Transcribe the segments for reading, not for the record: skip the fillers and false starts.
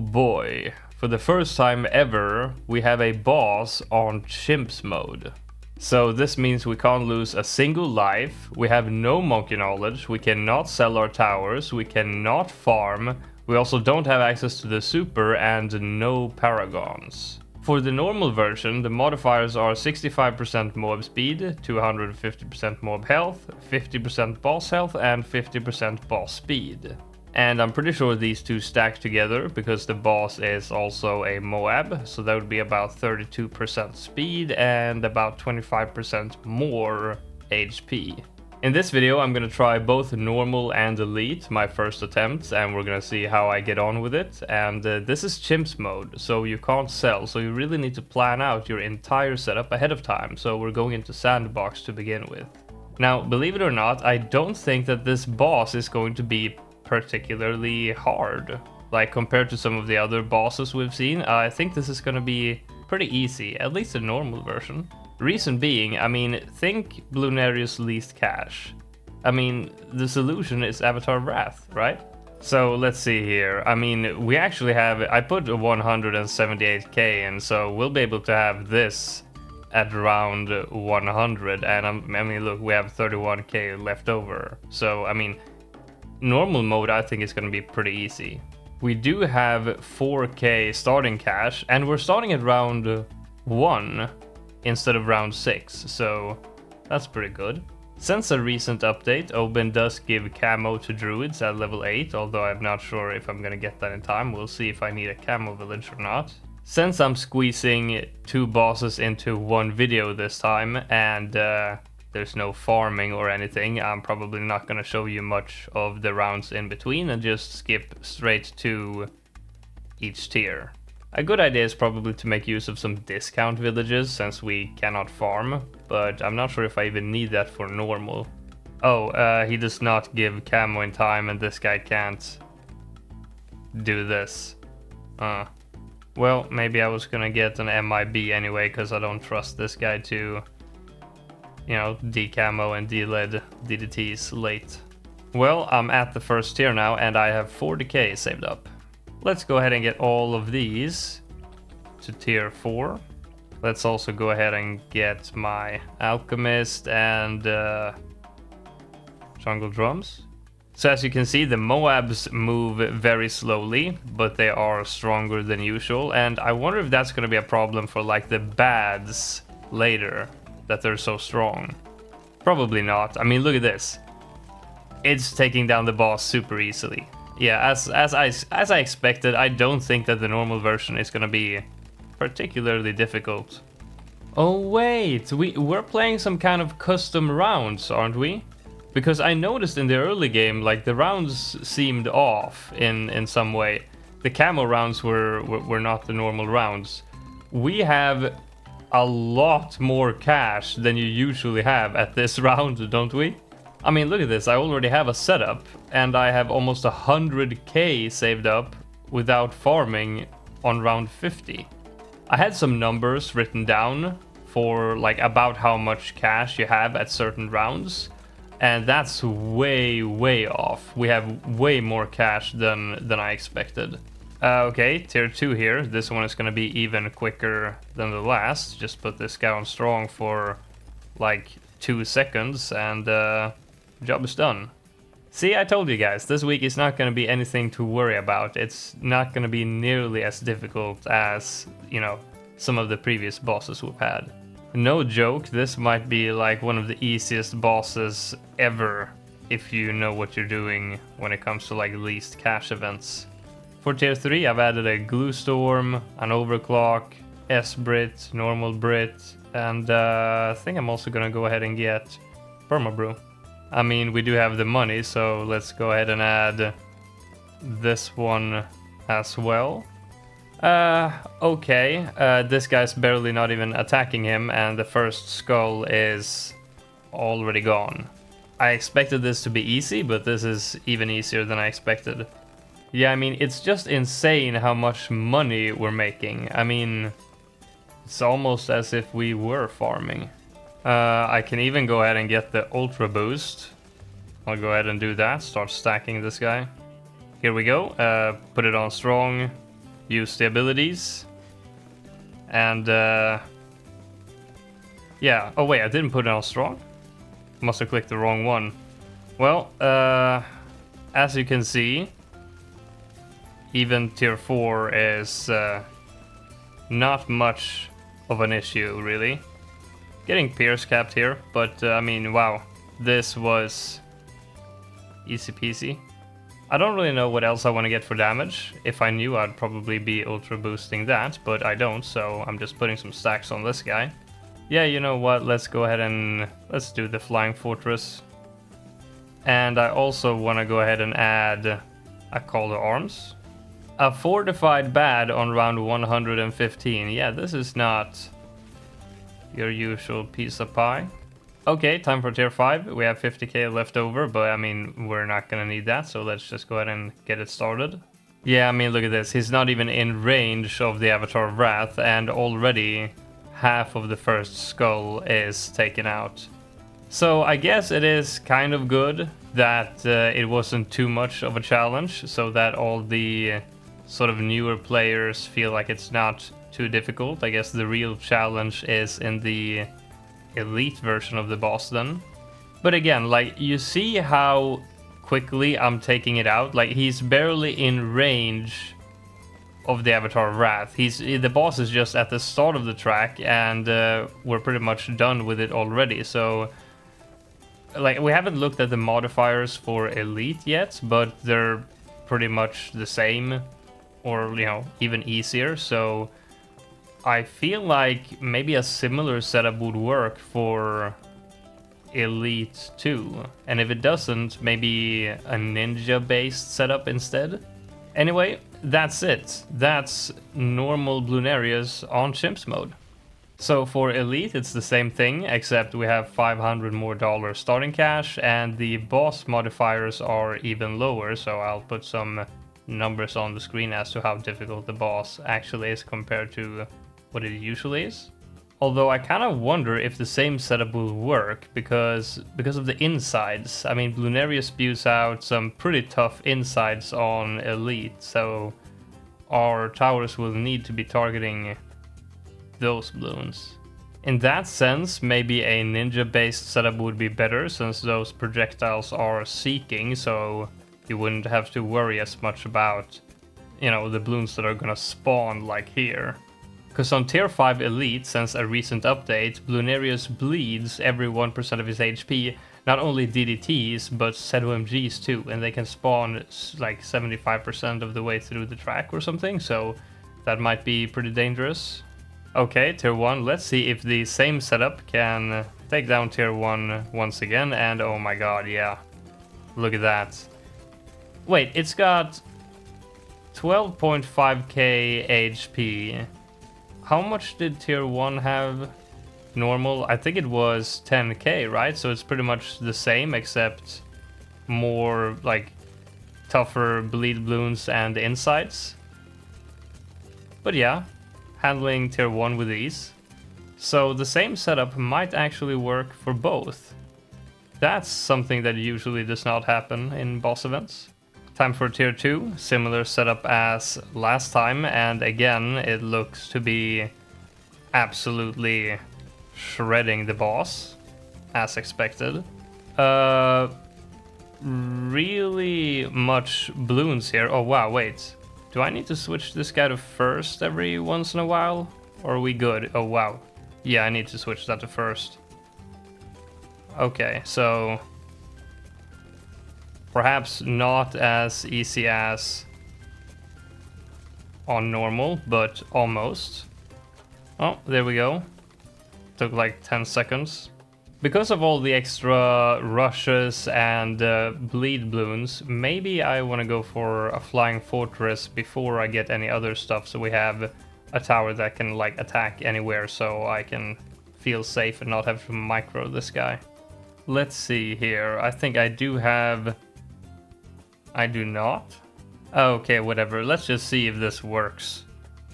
boy, for the first time ever, we have a boss on Chimps mode. So this means we can't lose a single life, we have no monkey knowledge, we cannot sell our towers, we cannot farm, we also don't have access to the super, and no paragons. For the normal version, the modifiers are 65% mob speed, 250% mob health, 50% boss health, and 50% boss speed. And I'm pretty sure these two stack together because the boss is also a Moab, so that would be about 32% speed and about 25% more HP. In this video I'm gonna try both normal and elite, my first attempts, and we're gonna see how I get on with it. And this is Chimps mode, so you can't sell, so you really need to plan out your entire setup ahead of time, so we're going into sandbox to begin with. Now, believe it or not, I don't think that this boss is going to be particularly hard. Like, compared to some of the other bosses we've seen, I think this is gonna be pretty easy, at least the normal version. Reason being, I mean, think Bloonarius least cash. I mean, the solution is Avatar Wrath, right? So let's see here. I mean, we actually have, I put 178k in, so we'll be able to have this at around 100, and I mean, look, we have 31k left over. So, I mean, normal mode I think is going to be pretty easy. We do have 4k starting cash, and we're starting at round 1 instead of round 6, so that's pretty good. Since a recent update, Oben does give camo to druids at level 8, although I'm not sure if I'm gonna get that in time. We'll see if I need a camo village or not. Since I'm squeezing 2 bosses into one video this time, and there's no farming or anything, I'm probably not gonna show you much of the rounds in between and just skip straight to each tier. A good idea is probably to make use of some discount villages since we cannot farm, but I'm not sure if I even need that for normal. Oh, he does not give camo in time and this guy can't do this. Well, maybe I was gonna get an MIB anyway because I don't trust this guy to, you know, decamo and deled DDTs late. Well, I'm at the first tier now and I have 40k saved up. Let's go ahead and get all of these to tier 4. Let's also go ahead and get my alchemist and jungle drums. So as you can see, the Moabs move very slowly, but they are stronger than usual, and I wonder if that's going to be a problem for like the bads later, that they're so strong. Probably not. I mean, look at this. It's taking down the boss super easily. Yeah, as I expected, I don't think that the normal version is gonna be particularly difficult. Oh wait, we're playing some kind of custom rounds, aren't we? Because I noticed in the early game, like, the rounds seemed off in some way. The camo rounds were not the normal rounds. We have a lot more cash than you usually have at this round, don't we? I mean, look at this, I already have a setup, and I have almost 100k saved up without farming on round 50. I had some numbers written down for, like, about how much cash you have at certain rounds, and that's way off. We have way more cash than I expected. Okay, tier 2 here. This one is gonna be even quicker than the last. Just put this guy on strong for, like, 2 seconds, and job is done. See, I told you guys, this week is not going to be anything to worry about. It's not going to be nearly as difficult as, you know, some of the previous bosses we've had. No joke, this might be like one of the easiest bosses ever if you know what you're doing when it comes to like least cash events. For tier 3, I've added a glue storm, an overclock, S-Brit, normal Brit, and I think I'm also going to go ahead and get permabrew. I mean, we do have the money, so let's go ahead and add this one as well. Okay, this guy's barely not even attacking him, and the first skull is already gone. I expected this to be easy, but this is even easier than I expected. Yeah, I mean, it's just insane how much money we're making. I mean, it's almost as if we were farming. I can even go ahead and get the ultra boost. I'll go ahead and do that, start stacking this guy. Here we go, put it on strong, use the abilities. And yeah, oh wait, I didn't put it on strong. Must have clicked the wrong one. Well, as you can see, even tier 4 is not much of an issue, really. Getting Pierce capped here, but I mean, wow, this was easy peasy. I don't really know what else I want to get for damage. If I knew, I'd probably be ultra boosting that, but I don't, so I'm just putting some stacks on this guy. Yeah, you know what, let's go ahead and let's do the Flying Fortress. And I also want to go ahead and add a Call to Arms. A Fortified Bad on round 115. Yeah, this is not your usual piece of pie. Okay, time for tier 5. We have 50k left over, but I mean, we're not gonna need that, so let's just go ahead and get it started. Yeah, I mean, look at this. He's not even in range of the Avatar of Wrath, and already half of the first skull is taken out. So I guess it is kind of good that it wasn't too much of a challenge, so that all the sort of newer players feel like it's not too difficult. I guess the real challenge is in the elite version of the boss then. But again, like, you see how quickly I'm taking it out. Like, he's barely in range of the Avatar of Wrath. The boss is just at the start of the track, and we're pretty much done with it already. So, like, we haven't looked at the modifiers for elite yet, but they're pretty much the same, or, you know, even easier. So I feel like maybe a similar setup would work for elite too. And if it doesn't, maybe a ninja based setup instead. Anyway, that's it. That's normal Bloon areas on Chimps mode. So for elite, it's the same thing, except we have $500 more starting cash, and the boss modifiers are even lower. So I'll put some numbers on the screen as to how difficult the boss actually is compared to what it usually is. Although I kind of wonder if the same setup will work because of the insides. I mean, Bloon area spews out some pretty tough insides on elite, so our towers will need to be targeting those balloons. In that sense, maybe a ninja-based setup would be better, since those projectiles are seeking, so you wouldn't have to worry as much about, you know, the balloons that are gonna spawn like here. Because on tier 5 elite, since a recent update, Bloonarius bleeds every 1% of his HP, not only DDTs, but ZOMGs too, and they can spawn like 75% of the way through the track or something, so that might be pretty dangerous. Okay, tier 1, let's see if the same setup can take down tier 1 once again, and oh my god, yeah. Look at that. Wait, it's got 12.5k HP. How much did tier 1 have normal? I think it was 10k, right? So it's pretty much the same, except more, like, tougher bleed balloons and insides. But yeah, handling tier 1 with ease. So the same setup might actually work for both. That's something that usually does not happen in boss events. Time for tier 2, similar setup as last time, and again it looks to be absolutely shredding the boss, as expected. Really much balloons here. Oh wow, wait. Do I need to switch this guy to first every once in a while? Or are we good? Oh wow. Yeah, I need to switch that to first. Okay, so perhaps not as easy as on normal, but almost. Oh, there we go. Took like 10 seconds. Because of all the extra rushes and bleed balloons, maybe I want to go for a flying fortress before I get any other stuff, so we have a tower that can like attack anywhere, so I can feel safe and not have to micro this guy. Let's see here. I think I do have... I do not? Okay, whatever. Let's just see if this works.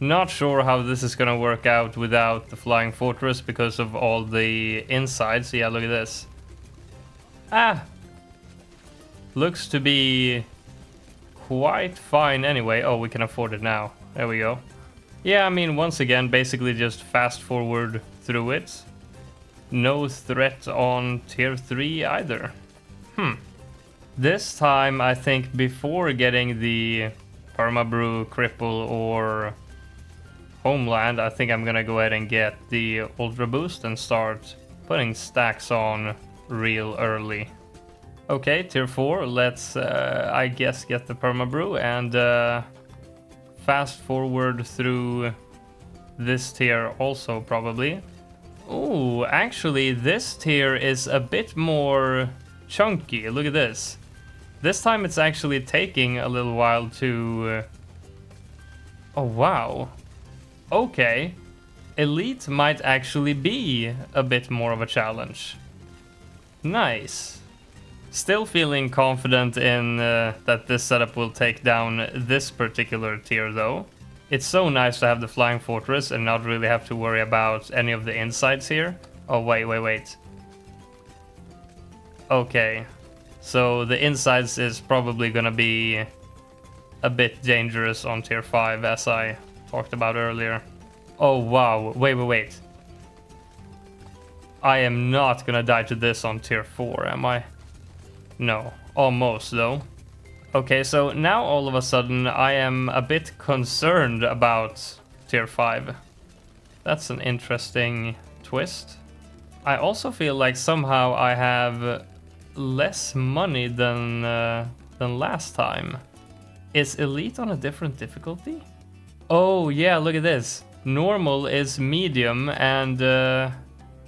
Not sure how this is gonna work out without the flying fortress because of all the insides. Yeah, look at this. Ah! Looks to be quite fine anyway. Oh, we can afford it now. There we go. Yeah, I mean, once again, basically just fast forward through it. No threat on tier 3 either. This time, I think before getting the Permabrew, Cripple, or Homeland, I think I'm gonna go ahead and get the Ultra Boost and start putting stacks on real early. Okay, tier 4, let's, I guess, get the Permabrew and fast forward through this tier also, probably. Ooh, actually, this tier is a bit more chunky. Look at this. This time it's actually taking a little while to... Oh, wow. Okay. Elite might actually be a bit more of a challenge. Nice. Still feeling confident in that this setup will take down this particular tier, though. It's so nice to have the Flying Fortress and not really have to worry about any of the insides here. Oh, wait. Okay. So the insides is probably gonna be a bit dangerous on tier 5, as I talked about earlier. Oh, wow. Wait. I am not gonna die to this on tier 4, am I? No. Almost, though. Okay, so now all of a sudden I am a bit concerned about tier 5. That's an interesting twist. I also feel like somehow I have less money than last time. Is Elite on a different difficulty? Oh yeah, look at this. Normal is medium and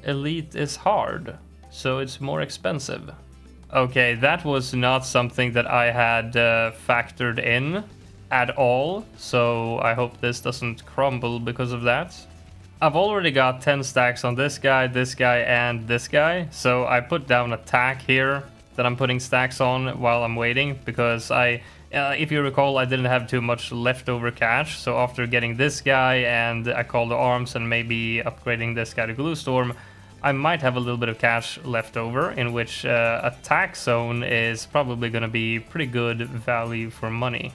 Elite is hard, so it's more expensive. Okay, that was not something that I had factored in at all, so I hope this doesn't crumble because of that. I've already got 10 stacks on this guy, and this guy, so I put down a tack here that I'm putting stacks on while I'm waiting, because if you recall, I didn't have too much leftover cash, so after getting this guy and I Call to Arms and maybe upgrading this guy to Gluestorm, I might have a little bit of cash left over, in which a tack zone is probably going to be pretty good value for money.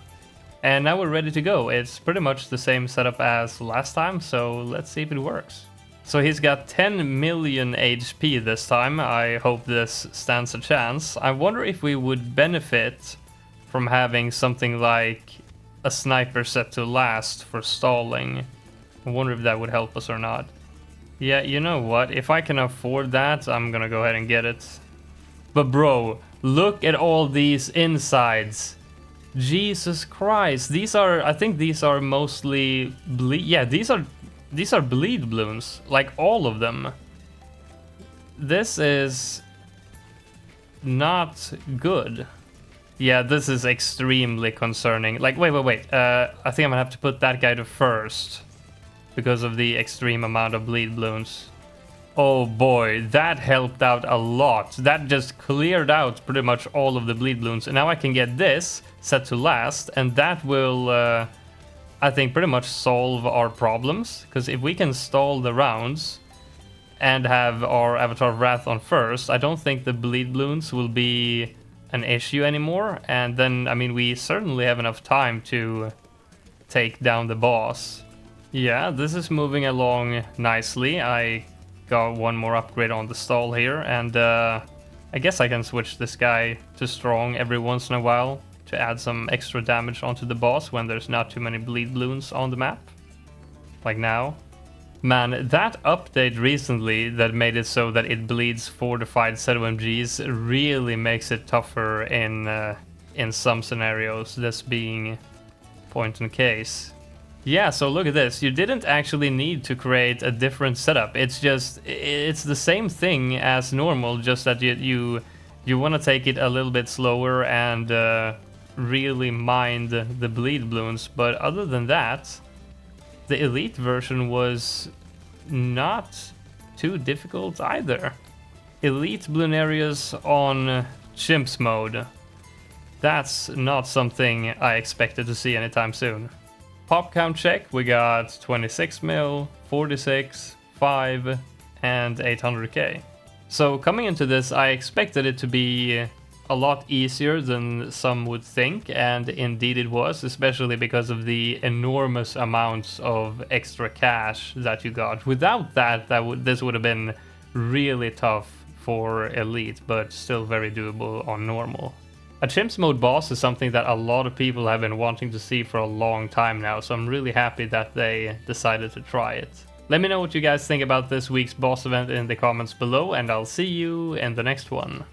And now we're ready to go. It's pretty much the same setup as last time, so let's see if it works. So he's got 10 million HP this time. I hope this stands a chance. I wonder if we would benefit from having something like a sniper set to last for stalling. I wonder if that would help us or not. Yeah, you know what? If I can afford that, I'm gonna go ahead and get it. But bro, look at all these insides. Jesus Christ. These are, I think these are mostly bleed. Yeah, these are bleed balloons. Like all of them. This is not good. Yeah, this is extremely concerning. Like, wait. I think I'm gonna have to put that guy to first, because of the extreme amount of bleed balloons. Oh boy, that helped out a lot. That just cleared out pretty much all of the bleed balloons. And now I can get this set to last, and that will, I think, pretty much solve our problems. Because if we can stall the rounds and have our Avatar of Wrath on first, I don't think the bleed balloons will be an issue anymore. And then, I mean, we certainly have enough time to take down the boss. Yeah, this is moving along nicely. I got one more upgrade on the stall here, and I guess I can switch this guy to strong every once in a while to add some extra damage onto the boss when there's not too many bleed balloons on the map. Like now. Man, that update recently that made it so that it bleeds fortified ZOMGs really makes it tougher in some scenarios, this being point in case. Yeah, so look at this. You didn't actually need to create a different setup. It's the same thing as normal, just that you want to take it a little bit slower and really mind the bleed balloons. But other than that, the Elite version was not too difficult either. Elite balloon areas on Chimps mode. That's not something I expected to see anytime soon. Pop count check, we got 26 mil, 46, 5, and 800k. So coming into this, I expected it to be a lot easier than some would think, and indeed it was, especially because of the enormous amounts of extra cash that you got. Without that, this would have been really tough for Elite, but still very doable on normal. A Chimps mode boss is something that a lot of people have been wanting to see for a long time now, so I'm really happy that they decided to try it. Let me know what you guys think about this week's boss event in the comments below, and I'll see you in the next one.